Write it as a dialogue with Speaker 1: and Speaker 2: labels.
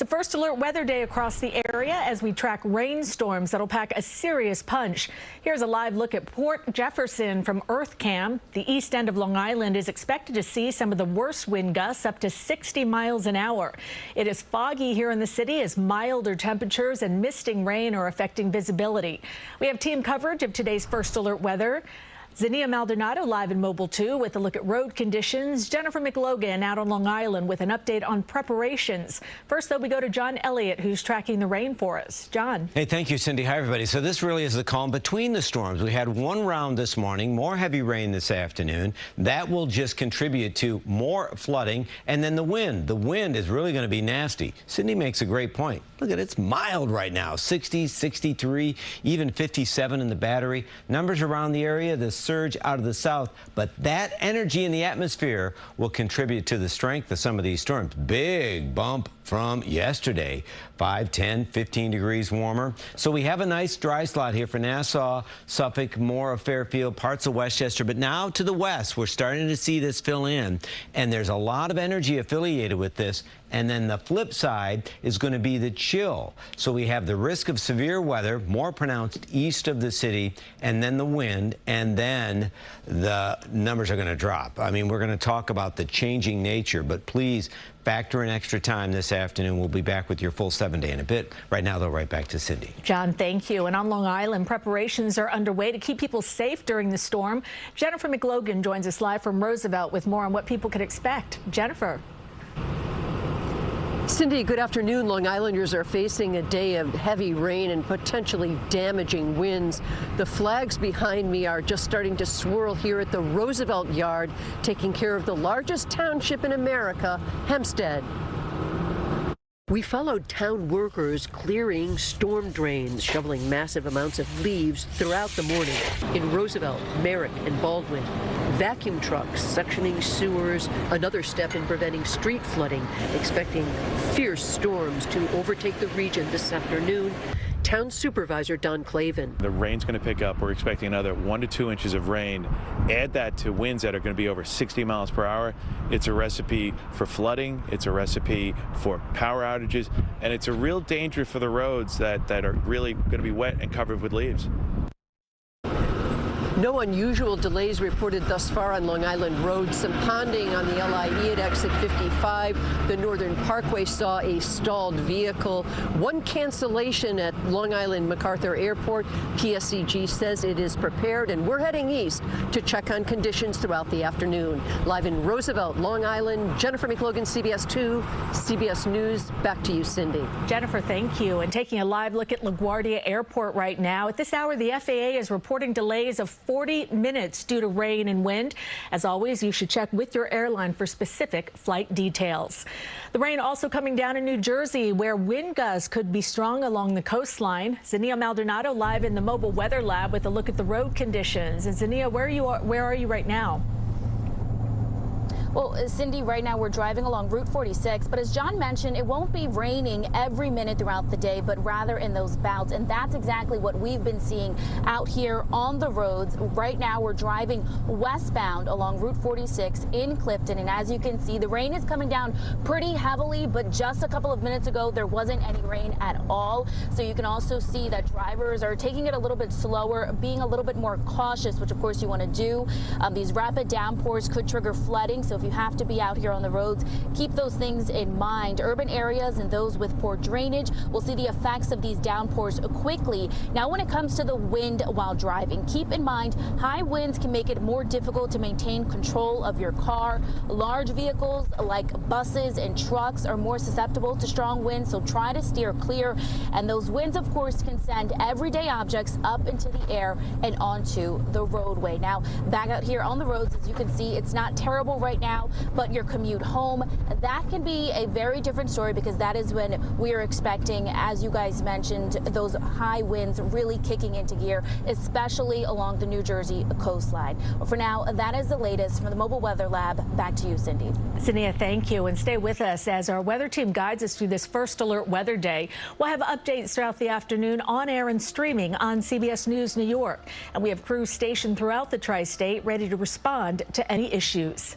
Speaker 1: It's a first alert weather day across the area as we track rainstorms that'll pack a serious punch. Here's a live look at Port Jefferson from EarthCam. The east end of Long Island is expected to see some of the worst wind gusts, up to 60 miles an hour. It is foggy here in the city as milder temperatures and misting rain are affecting visibility. We have team coverage of today's first alert weather. Zinnia Maldonado live in Mobile 2 with a look at road conditions. Jennifer McLogan out on Long Island with an update on preparations. First, though, we go to John Elliott, who's tracking the rain for us. John.
Speaker 2: Hey, thank you, Cindy. Hi, everybody. So this really is the calm between the storms. We had one round this morning, more heavy rain this afternoon. That will just contribute to more flooding. And then the wind. The wind is really going to be nasty. Cindy makes a great point. Look at it. It's mild right now. 60, 63, even 57 in the Battery. Numbers around the area, the surge out of the south, but that energy in the atmosphere will contribute to the strength of some of these storms. Big bump from yesterday, 5, 10, 15 degrees warmer. So we have a nice dry slot here for Nassau, Suffolk, more of Fairfield, parts of Westchester, but now to the west, we're starting to see this fill in, and there's a lot of energy affiliated with this. And then the flip side is going to be the chill. So we have the risk of severe weather, more pronounced east of the city, and then the wind, and then the numbers are going to drop. I mean, we're going to talk about the changing nature, but please factor in extra time this afternoon. We'll be back with your full 7-day in a bit. Right now, though, right back to Cindy.
Speaker 1: John, thank you. And on Long Island, preparations are underway to keep people safe during the storm. Jennifer McLogan joins us live from Roosevelt with more on what people could expect. Jennifer.
Speaker 3: Cindy, good afternoon. Long Islanders are facing a day of heavy rain and potentially damaging winds. The flags behind me are just starting to swirl here at the Roosevelt Yard, taking care of the largest township in America, Hempstead. We followed town workers clearing storm drains, shoveling massive amounts of leaves throughout the morning. In Roosevelt, Merrick, and Baldwin, vacuum trucks suctioning sewers, another step in preventing street flooding, expecting fierce storms to overtake the region this afternoon. Town Supervisor Don Clavin.
Speaker 4: The rain's going to pick up. We're expecting another 1 to 2 inches of rain. Add that to winds that are going to be over 60 miles per hour. It's a recipe for flooding. It's a recipe for power outages. And it's a real danger for the roads that are really going to be wet and covered with leaves.
Speaker 3: No unusual delays reported thus far on Long Island roads. Some ponding on the LIE at exit 55. The Northern Parkway saw a stalled vehicle. One cancellation at Long Island MacArthur Airport. PSEG says it is prepared, and we're heading east to check on conditions throughout the afternoon. Live in Roosevelt, Long Island, Jennifer McLogan, CBS 2, CBS News. Back to you, Cindy.
Speaker 1: Jennifer, thank you. And taking a live look at LaGuardia Airport right now. At this hour, the FAA is reporting delays of 40 minutes due to rain and wind. As always, you should check with your airline for specific flight details. The rain also coming down in New Jersey, where wind gusts could be strong along the coastline. Zinnia Maldonado live in the mobile weather lab with a look at the road conditions. And Zinnia, where are you right now?
Speaker 5: Well, Cindy, right now we're driving along Route 46, but as John mentioned, it won't be raining every minute throughout the day, but rather in those bouts. And that's exactly what we've been seeing out here on the roads. Right now we're driving westbound along Route 46 in Clifton. And as you can see, the rain is coming down pretty heavily, but just a couple of minutes ago, there wasn't any rain at all. So you can also see that drivers are taking it a little bit slower, being a little bit more cautious, which of course you want to do. These rapid downpours could trigger flooding. So if you have to be out here on the roads, keep those things in mind. Urban areas and those with poor drainage will see the effects of these downpours quickly. Now, when it comes to the wind while driving, keep in mind high winds can make it more difficult to maintain control of your car. Large vehicles like buses and trucks are more susceptible to strong winds, so try to steer clear. And those winds, of course, can send everyday objects up into the air and onto the roadway. Now, back out here on the roads, as you can see, it's not terrible right now, but your commute home, that can be a very different story, because that is when we are expecting, as you guys mentioned, those high winds really kicking into gear, especially along the New Jersey coastline. Well, for now, that is the latest from the Mobile Weather Lab. Back to you, Cindy.
Speaker 1: Zinnia, thank you. And stay with us as our weather team guides us through this first alert weather day. We'll have updates throughout the afternoon on air and streaming on CBS News New York. And we have crews stationed throughout the tri-state ready to respond to any issues.